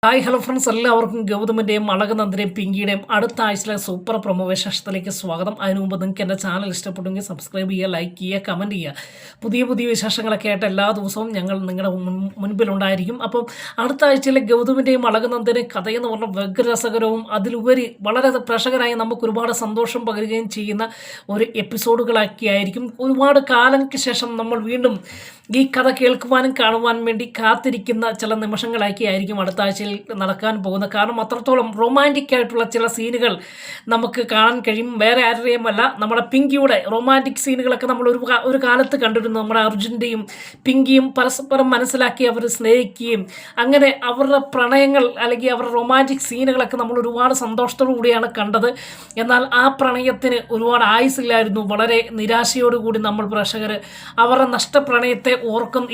Hi hello friends, എല്ലാവർക്കും ഗൗതമിൻ്റെയും അളകനന്ദിൻ്റെയും പിങ്കിയുടെയും അടുത്ത ആഴ്ചയിലെ സൂപ്പർ പ്രൊമോ വിശേഷത്തിലേക്ക് സ്വാഗതം. അതിനു മുമ്പ് നിങ്ങൾക്ക് എൻ്റെ ചാനൽ ഇഷ്ടപ്പെട്ടെങ്കിൽ സബ്സ്ക്രൈബ് ചെയ്യുക, ലൈക്ക് ചെയ്യുക, കമൻറ്റ് ചെയ്യുക. പുതിയ വിശേഷങ്ങളൊക്കെ ആയിട്ട് എല്ലാ ദിവസവും ഞങ്ങൾ നിങ്ങളുടെ മുൻപിലുണ്ടായിരിക്കും. അപ്പം അടുത്ത ആഴ്ചയിലെ ഗൗതമിൻ്റെയും അളകനന്ദിൻ്റെയും കഥയെന്ന് പറഞ്ഞാൽ വ്യഗ്രരസകരവും അതിലുപരി വളരെ പ്രേക്ഷകരായി നമുക്ക് ഒരുപാട് സന്തോഷം പകരുകയും ചെയ്യുന്ന ഒരു എപ്പിസോഡുകളൊക്കെ ആയിരിക്കും. ഒരുപാട് കാലങ്ങൾക്ക് ശേഷം നമ്മൾ വീണ്ടും ഈ കഥ കേൾക്കുവാനും കാണുവാനും വേണ്ടി കാത്തിരിക്കുന്ന ചില നിമിഷങ്ങളൊക്കെ ആയിരിക്കും അടുത്ത ആഴ്ചയിൽ നടക്കാൻ പോകുന്നത്. കാരണം അത്രത്തോളം റൊമാൻറ്റിക് ആയിട്ടുള്ള ചില സീനുകൾ നമുക്ക് കാണാൻ കഴിയും. വേറെ ആരുടെയുമല്ല, നമ്മുടെ പിങ്കിയുടെ റൊമാൻറ്റിക് സീനുകളൊക്കെ നമ്മൾ ഒരു കാലത്ത് കണ്ടിരുന്നു. നമ്മുടെ അർജുൻ്റെയും പിങ്കിയും പരസ്പരം മനസ്സിലാക്കി അവർ സ്നേഹിക്കുകയും അങ്ങനെ അവരുടെ പ്രണയങ്ങൾ അല്ലെങ്കിൽ അവരുടെ റൊമാൻറ്റിക് സീനുകളൊക്കെ നമ്മൾ ഒരുപാട് സന്തോഷത്തോടു കൂടിയാണ് കണ്ടത്. എന്നാൽ ആ പ്രണയത്തിന് ഒരുപാട് ആയുസില്ലായിരുന്നു. വളരെ നിരാശയോടുകൂടി നമ്മൾ പ്രേക്ഷകർ അവരുടെ നഷ്ടപ്രണയത്തെ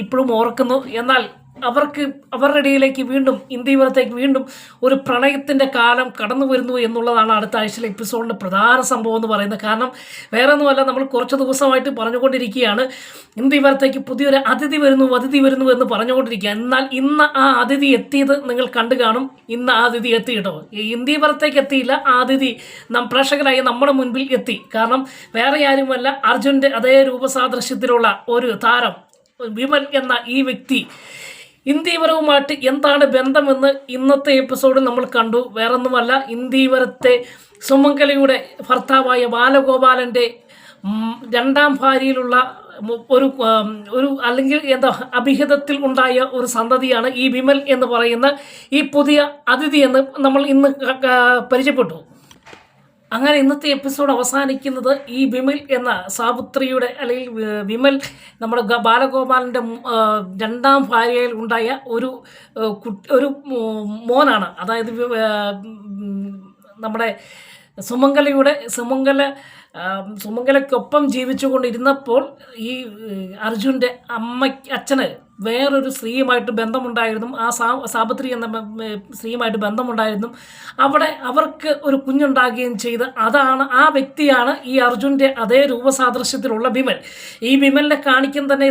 ഇപ്പോഴും ഓർക്കുന്നു. എന്നാൽ അവരുടെ ഇടയിലേക്ക് വീണ്ടും ഇന്ത്യവരത്തേക്ക് വീണ്ടും ഒരു പ്രണയത്തിൻ്റെ കാലം കടന്നു വരുന്നു എന്നുള്ളതാണ് അടുത്ത ആഴ്ചയിലെ എപ്പിസോഡിൻ്റെ പ്രധാന സംഭവം എന്ന് പറയുന്നത്. കാരണം വേറെ ഒന്നുമല്ല, നമ്മൾ കുറച്ച് ദിവസമായിട്ട് പറഞ്ഞുകൊണ്ടിരിക്കുകയാണ് ഇന്ത്യവരത്തേക്ക് പുതിയൊരു അതിഥി വരുന്നു എന്ന് പറഞ്ഞുകൊണ്ടിരിക്കുക. എന്നാൽ ഇന്ന് ആ അതിഥി എത്തിയത് നിങ്ങൾ കണ്ടു കാണും. ഇന്ന് ആ അതിഥി എത്തി കേട്ടോ. ഇന്ത്യവരത്തേക്ക് എത്തിയില്ല, ആ അതിഥി പ്രേക്ഷകരായി നമ്മുടെ മുൻപിൽ എത്തി. കാരണം വേറെ ആരുമല്ല, അർജുൻ്റെ അതേ രൂപസാദൃശ്യത്തിലുള്ള ഒരു താരം വിമൽ എന്ന ഈ വ്യക്തി ഇന്ത്യവരവുമായിട്ട് എന്താണ് ബന്ധമെന്ന് ഇന്നത്തെ എപ്പിസോഡിൽ നമ്മൾ കണ്ടു. വേറൊന്നുമല്ല, ഇന്ത്യവരത്തെ സുമംഗലയുടെ ഭർത്താവായ ബാലഗോപാലൻ്റെ രണ്ടാം ഭാര്യയിലുള്ള ഒരു അല്ലെങ്കിൽ അഭിഹിതത്തിൽ ഉണ്ടായ ഒരു സന്തതിയാണ് ഈ വിമൽ എന്ന് പറയുന്ന ഈ പുതിയ അതിഥി എന്ന് നമ്മൾ ഇന്ന് പരിചയപ്പെട്ടു. അങ്ങനെ ഇന്നത്തെ എപ്പിസോഡ് അവസാനിക്കുന്നത് ഈ വിമൽ എന്ന സാവിത്രിയുടെ അല്ലെങ്കിൽ വിമൽ നമ്മുടെ ബാലഗോപാലൻ്റെ രണ്ടാം ഭാര്യയിൽ ഉണ്ടായ ഒരു മോനാണ്. അതായത് നമ്മുടെ സുമംഗലയ്ക്കൊപ്പം ജീവിച്ചുകൊണ്ടിരുന്നപ്പോൾ ഈ അർജുൻ്റെ അച്ഛന് വേറൊരു സ്ത്രീയുമായിട്ട് ബന്ധമുണ്ടായിരുന്നു. ആ സാവിത്രി എന്ന സ്ത്രീയുമായിട്ട് ബന്ധമുണ്ടായിരുന്നു. അവിടെ അവർക്ക് ഒരു കുഞ്ഞുണ്ടാകുകയും ചെയ്ത് ആ വ്യക്തിയാണ് ഈ അർജുൻ്റെ അതേ രൂപസാദൃശ്യത്തിലുള്ള വിമൽ. ഈ വിമലിനെ കാണിക്കാൻ തന്നെ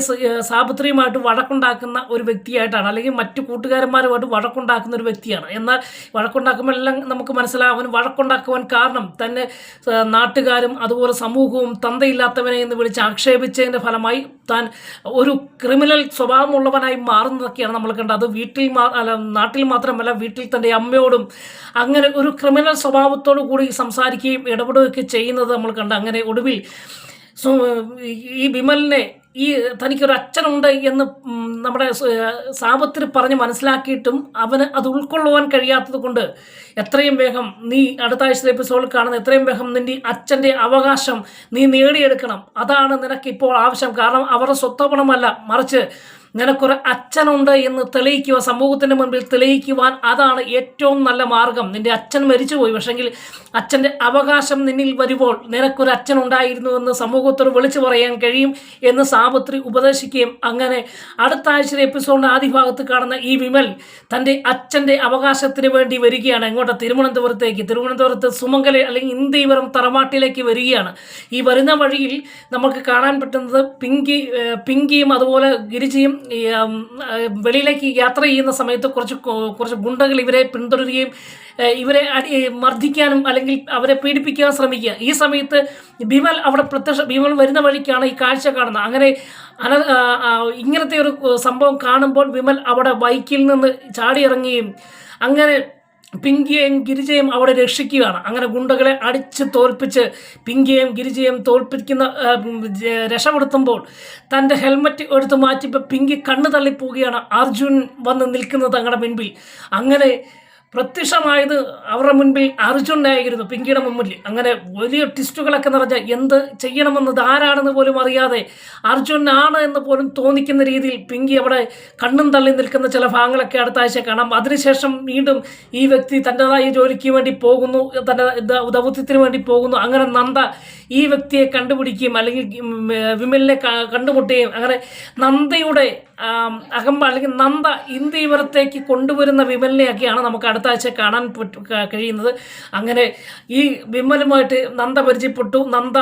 സാവിത്രിയുമായിട്ട് വഴക്കുണ്ടാക്കുന്ന ഒരു വ്യക്തിയായിട്ടാണ്, അല്ലെങ്കിൽ മറ്റു കൂട്ടുകാരന്മാരുമായിട്ട് വഴക്കുണ്ടാക്കുന്ന ഒരു വ്യക്തിയാണ്. എന്നാൽ വഴക്കുണ്ടാക്കുമ്പോൾ എല്ലാം നമുക്ക് മനസ്സിലാവും, അവൻ വഴക്കുണ്ടാക്കുവാൻ കാരണം തന്നെ നാട്ടുകാരും അതുപോലെ സമൂഹവും തന്തയില്ലാത്തവനെ എന്ന് വിളിച്ച് ആക്ഷേപിച്ചതിൻ്റെ ഫലമായി താൻ ഒരു ക്രിമിനൽ സ്വഭാവമുള്ളവനായി മാറുന്നതൊക്കെയാണ് നമ്മൾ കണ്ടത്. അത് നാട്ടിൽ മാത്രമല്ല, വീട്ടിൽ തൻ്റെ അമ്മയോടും അങ്ങനെ ഒരു ക്രിമിനൽ സ്വഭാവത്തോടു കൂടി സംസാരിക്കുകയും ഇടപെടുകയൊക്കെ ചെയ്യുന്നത് നമ്മൾ കണ്ട. അങ്ങനെ ഒടുവിൽ ഈ വിമലിനെ തനിക്കൊരു അച്ഛനുണ്ട് എന്ന് നമ്മുടെ സാവിത്രി പറഞ്ഞ് മനസ്സിലാക്കിയിട്ടും അവന് അത് ഉൾക്കൊള്ളുവാൻ കഴിയാത്തത് കൊണ്ട് എത്രയും വേഗം നീ അടുത്ത ആഴ്ച എപ്പിസോഡിൽ കാണുന്ന എത്രയും വേഗം നിൻ്റെ അച്ഛൻ്റെ അവകാശം നീ നേടിയെടുക്കണം. അതാണ് നിനക്കിപ്പോൾ ആവശ്യം. കാരണം അവരുടെ സ്വത്തപണമല്ല, മറിച്ച് നിനക്കൊരു അച്ഛനുണ്ട് എന്ന് തെളിയിക്കുക, സമൂഹത്തിൻ്റെ മുൻപിൽ തെളിയിക്കുവാൻ അതാണ് ഏറ്റവും നല്ല മാർഗം. നിൻ്റെ അച്ഛൻ മരിച്ചുപോയി, പക്ഷെങ്കിൽ അച്ഛൻ്റെ അവകാശം നിന്നിൽ വരുമ്പോൾ നിനക്കൊരു അച്ഛനുണ്ടായിരുന്നു എന്ന് സമൂഹത്തോട് വിളിച്ചു പറയാൻ കഴിയും എന്ന് സാവിത്രി ഉപദേശിക്കുകയും അങ്ങനെ അടുത്ത ആഴ്ചയിലെ എപ്പിസോഡിൻ്റെ ആദ്യ ഭാഗത്ത് കാണുന്ന ഈ വിമൽ തൻ്റെ അച്ഛൻ്റെ അവകാശത്തിന് വേണ്ടി വരികയാണ്. എങ്ങോട്ട്? തിരുവനന്തപുരത്ത് സുമംഗല അല്ലെങ്കിൽ ഇന്ത്യവരം തറവാട്ടിലേക്ക് വരികയാണ്. ഈ വരുന്ന വഴിയിൽ നമുക്ക് കാണാൻ പറ്റുന്നത് പിങ്കിയും അതുപോലെ ഗിരിജയും വെളിയിലേക്ക് യാത്ര ചെയ്യുന്ന സമയത്ത് കുറച്ച് ഗുണ്ടകൾ ഇവരെ പിന്തുടരുകയും ഇവരെ മർദ്ദിക്കാനും അല്ലെങ്കിൽ അവരെ പീഡിപ്പിക്കാൻ ശ്രമിക്കുക. ഈ സമയത്ത് വിമൽ വരുന്ന വഴിക്കാണ് ഈ കാഴ്ച കാണുന്നത്. അങ്ങനെ ഇങ്ങനത്തെ ഒരു സംഭവം കാണുമ്പോൾ വിമൽ അവിടെ ബൈക്കിൽ നിന്ന് ചാടിയിറങ്ങുകയും അങ്ങനെ പിങ്കിയെയും ഗിരിജയും അവിടെ രക്ഷിക്കുകയാണ്. അങ്ങനെ ഗുണ്ടകളെ അടിച്ച് തോൽപ്പിച്ച് പിങ്കിയെയും ഗിരിജയും രക്ഷപ്പെടുത്തുമ്പോൾ തൻ്റെ ഹെൽമറ്റ് എടുത്ത് മാറ്റിയപ്പോൾ പിങ്കി കണ്ണ് തള്ളിപ്പോവുകയാണ്. അർജുൻ വന്ന് നിൽക്കുന്നത് തങ്ങളുടെ മുൻപിൽ. അങ്ങനെ പ്രത്യക്ഷമായത് അവരുടെ മുൻപിൽ അർജുനായിരുന്നു, പിങ്കിയുടെ മുമ്പിൽ. അങ്ങനെ വലിയ ട്വിസ്റ്റുകളൊക്കെ നിറഞ്ഞ എന്ത് ചെയ്യണമെന്ന് ആരാണെന്ന് പോലും അറിയാതെ അർജുനാണ് എന്ന് പോലും തോന്നിക്കുന്ന രീതിയിൽ പിങ്കി അവിടെ കണ്ണും തള്ളി നിൽക്കുന്ന ചില ഭാഗങ്ങളൊക്കെ അടുത്ത ആഴ്ച കാണാം. അതിനുശേഷം വീണ്ടും ഈ വ്യക്തി തൻ്റെതായ ജോലിക്ക് വേണ്ടി പോകുന്നു, തൻ്റെ ദൗത്യത്തിന് വേണ്ടി പോകുന്നു. അങ്ങനെ നന്ദ ഈ വ്യക്തിയെ കണ്ടുപിടിക്കുകയും അല്ലെങ്കിൽ വിമലിനെ കണ്ടുമുട്ടുകയും അങ്ങനെ നന്ദയുടെ അകമ്പ അല്ലെങ്കിൽ നന്ദ ഇന്ദീവരത്തേക്ക് കൊണ്ടുവരുന്ന വിമലിനെയൊക്കെയാണ് നമുക്ക് അടുത്ത ആഴ്ച കാണാൻ കഴിയുന്നത്. അങ്ങനെ ഈ വിമലുമായിട്ട് നന്ദ പരിചയപ്പെട്ടു. നന്ദ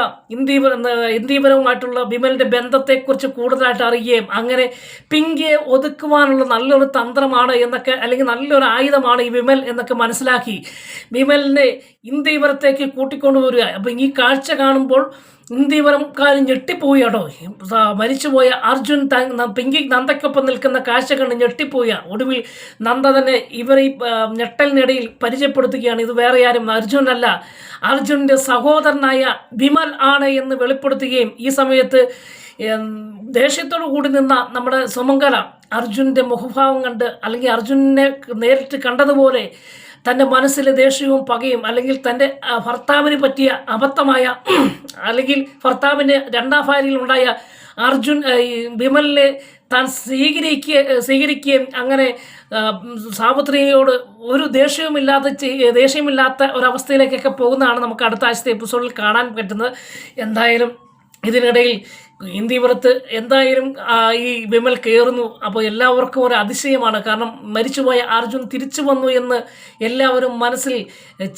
ഇന്ദീവരവുമായിട്ടുള്ള വിമലിൻ്റെ ബന്ധത്തെക്കുറിച്ച് കൂടുതലായിട്ട് അറിയുകയും അങ്ങനെ പിങ്കിയെ ഒതുക്കുവാനുള്ള നല്ലൊരു തന്ത്രമാണ് എന്നൊക്കെ, അല്ലെങ്കിൽ നല്ലൊരു ആയുധമാണ് ഈ വിമൽ എന്നൊക്കെ മനസ്സിലാക്കി വിമലിനെ ഇന്ദീവരത്തേക്ക് കൂട്ടിക്കൊണ്ടുവരിക. അപ്പം ഈ കാഴ്ച കാണുമ്പോൾ ഇന്ദീവരംകാർ ഞെട്ടിപ്പോയി കേട്ടോ. മരിച്ചുപോയ അർജുൻ പിങ്കി നന്ദയ്ക്കൊപ്പം നിൽക്കുന്ന കാഴ്ച കണ്ട് ഞെട്ടിപ്പോയ ഒടുവിൽ നന്ദ തന്നെ ഇവർ ഈ ഞെട്ടലിനിടയിൽ പരിചയപ്പെടുത്തുകയാണ്. ഇത് വേറെ ആരും അർജുനല്ല, അർജുൻ്റെ സഹോദരനായ വിമൽ ആണ് എന്ന് വെളിപ്പെടുത്തുകയും ഈ സമയത്ത് ദേഷ്യത്തോടു കൂടി നിന്ന നമ്മുടെ സുമംഗല അർജുൻ്റെ മുഖഭാവം കണ്ട്, അല്ലെങ്കിൽ അർജുനെ നേരിട്ട് കണ്ടതുപോലെ തൻ്റെ മനസ്സിലെ ദേഷ്യവും പകയും, അല്ലെങ്കിൽ തൻ്റെ ഭർത്താവിന് പറ്റിയ അബദ്ധമായ, അല്ലെങ്കിൽ ഭർത്താവിൻ്റെ രണ്ടാം ഭാര്യയിലുണ്ടായ അർജുൻ വിമലിനെ താൻ സ്വീകരിക്കുകയും അങ്ങനെ സാവിത്രിയോട് ഒരു ദേഷ്യമില്ലാത്ത ഒരവസ്ഥയിലേക്കൊക്കെ പോകുന്നതാണ് നമുക്ക് അടുത്ത ആഴ്ചത്തെ എപ്പിസോഡിൽ കാണാൻ പറ്റുന്നത്. എന്തായാലും ഇതിനിടയിൽ ഇന്ദീവരത്ത് എന്തായാലും ഈ വിമൽ കയറുന്നു. അപ്പോൾ എല്ലാവർക്കും ഒരു അതിശയമാണ്. കാരണം മരിച്ചുപോയ അർജുൻ തിരിച്ചു വന്നു എന്ന് എല്ലാവരും മനസ്സിൽ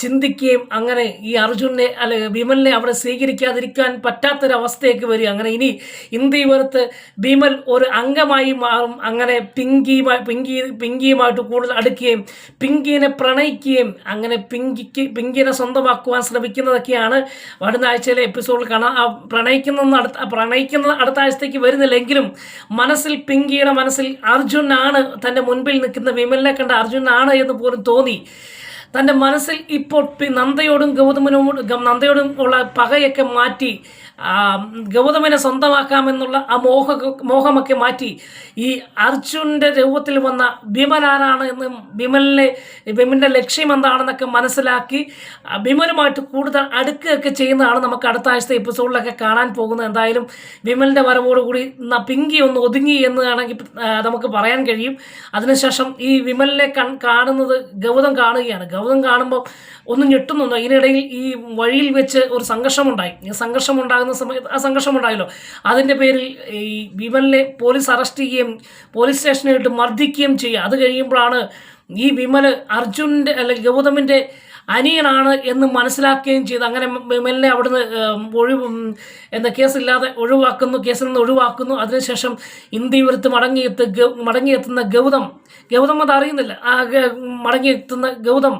ചിന്തിക്കുകയും അങ്ങനെ ഈ അർജുനെ വിമലിനെ അവിടെ സ്വീകരിക്കാതിരിക്കാൻ പറ്റാത്തൊരവസ്ഥയൊക്കെ വരിക. അങ്ങനെ ഇനി ഇന്ദീവരത്ത് വിമൽ ഒരു അംഗമായി മാറും. അങ്ങനെ പിങ്കിയുമായിട്ട് കൂടുതൽ അടുക്കുകയും പിങ്കിനെ പ്രണയിക്കുകയും അങ്ങനെ പിങ്കിനെ സ്വന്തമാക്കുവാൻ ശ്രമിക്കുന്നതൊക്കെയാണ് വരുന്ന ആഴ്ചയിലെ എപ്പിസോഡിൽ കാണാം. പ്രണയിക്കുന്നത് അടുത്ത ആഴ്ചത്തേക്ക് വരുന്നില്ലെങ്കിലും പിങ്കിയുടെ മനസ്സിൽ അർജുനാണ്, തൻ്റെ മുൻപിൽ നിൽക്കുന്ന വിമലിനെ കണ്ട അർജുനാണ് എന്ന് പോലും തോന്നി. തൻ്റെ മനസ്സിൽ ഇപ്പോൾ നന്ദയോടും നന്ദയോടും ഉള്ള പകയൊക്കെ മാറ്റി ഗൗതമനെ സ്വന്തമാക്കാമെന്നുള്ള ആ മോഹമൊക്കെ മാറ്റി ഈ അർജുൻ്റെ രൂപത്തിൽ വന്ന വിമലാരാണ് എന്നും വിമലിൻ്റെ ലക്ഷ്യം എന്താണെന്നൊക്കെ മനസ്സിലാക്കി വിമലുമായിട്ട് കൂടുതൽ അടുക്കുകയൊക്കെ ചെയ്യുന്നതാണ് നമുക്ക് അടുത്ത ആഴ്ചത്തെ എപ്പിസോഡിലൊക്കെ കാണാൻ പോകുന്നത്. എന്തായാലും വിമലിൻ്റെ വരവോടുകൂടി പിങ്കി ഒന്ന് ഒതുങ്ങി എന്ന് വേണമെങ്കിൽ നമുക്ക് പറയാൻ കഴിയും. അതിനുശേഷം ഈ വിമലിനെ കാണുന്നത് ഗൗതം കാണുകയാണ്. ഗൗതം കാണുമ്പോൾ ഒന്ന് ഞെട്ടുന്നുണ്ട്. ഇതിനിടയിൽ ഈ വഴിയിൽ വെച്ച് ഒരു സംഘർഷമുണ്ടായി. ഈ സംഘർഷമുണ്ടാകുന്ന സമയത്ത് ആ സംഘർഷമുണ്ടായല്ലോ, അതിൻ്റെ പേരിൽ ഈ വിമലിനെ പോലീസ് അറസ്റ്റ് ചെയ്യുകയും പോലീസ് സ്റ്റേഷനിലിട്ട് മർദ്ദിക്കുകയും ചെയ്യുക. അത് കഴിയുമ്പോഴാണ് ഈ വിമല് അർജുൻ്റെ അല്ലെങ്കിൽ ഗൗതമിൻ്റെ അനിയനാണ് എന്ന് മനസ്സിലാക്കുകയും ചെയ്ത് അങ്ങനെ വിമലിനെ അവിടുന്ന് കേസില്ലാതെ കേസിൽ നിന്ന് ഒഴിവാക്കുന്നു. അതിനുശേഷം ഇന്ദീവരത്ത് മടങ്ങിയെത്തുന്ന ഗൗതം അത് അറിയുന്നില്ല. ആ മടങ്ങിയെത്തുന്ന ഗൗതം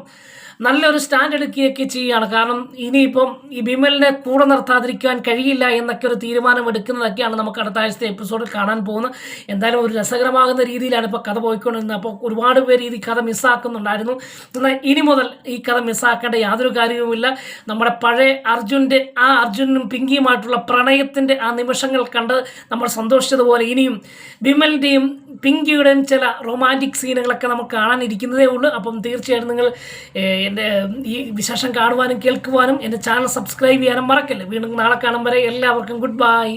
നല്ലൊരു സ്റ്റാൻഡ് എടുക്കുകയൊക്കെ ചെയ്യുകയാണ്. കാരണം ഇനിയിപ്പം ഈ വിമലിനെ കൂടെ നിർത്താതിരിക്കാൻ കഴിയില്ല എന്നൊക്കെ ഒരു തീരുമാനം എടുക്കുന്നതൊക്കെയാണ് നമുക്ക് അടുത്ത ആഴ്ചത്തെ എപ്പിസോഡിൽ കാണാൻ പോകുന്നത്. എന്തായാലും ഒരു രസകരമാകുന്ന രീതിയിലാണ് ഇപ്പോൾ കഥ പോയിക്കൊണ്ടിരുന്നത്. അപ്പോൾ ഒരുപാട് പേര് ഈ കഥ മിസ്സാക്കുന്നുണ്ടായിരുന്നു. എന്നാൽ ഇനി മുതൽ ഈ കഥ മിസ്സാക്കേണ്ട യാതൊരു കാര്യവുമില്ല. നമ്മുടെ പഴയ അർജുനും പിങ്കിയുമായിട്ടുള്ള പ്രണയത്തിൻ്റെ ആ നിമിഷങ്ങൾ കണ്ട് നമ്മൾ സന്തോഷിച്ചതുപോലെ ഇനിയും വിമലിൻ്റെയും പിങ്കിയുടെയും ചില റൊമാൻറ്റിക് സീനുകളൊക്കെ നമുക്ക് കാണാനിരിക്കുന്നതേ ഉള്ളൂ. അപ്പം തീർച്ചയായിട്ടും നിങ്ങൾ എൻ്റെ ഈ വിശേഷം കാണുവാനും കേൾക്കുവാനും എൻ്റെ ചാനൽ സബ്സ്ക്രൈബ് ചെയ്യാനും മറക്കല്ലേ. വീണ്ടും നാളെ കാണും വരെ എല്ലാവർക്കും ഗുഡ് ബൈ.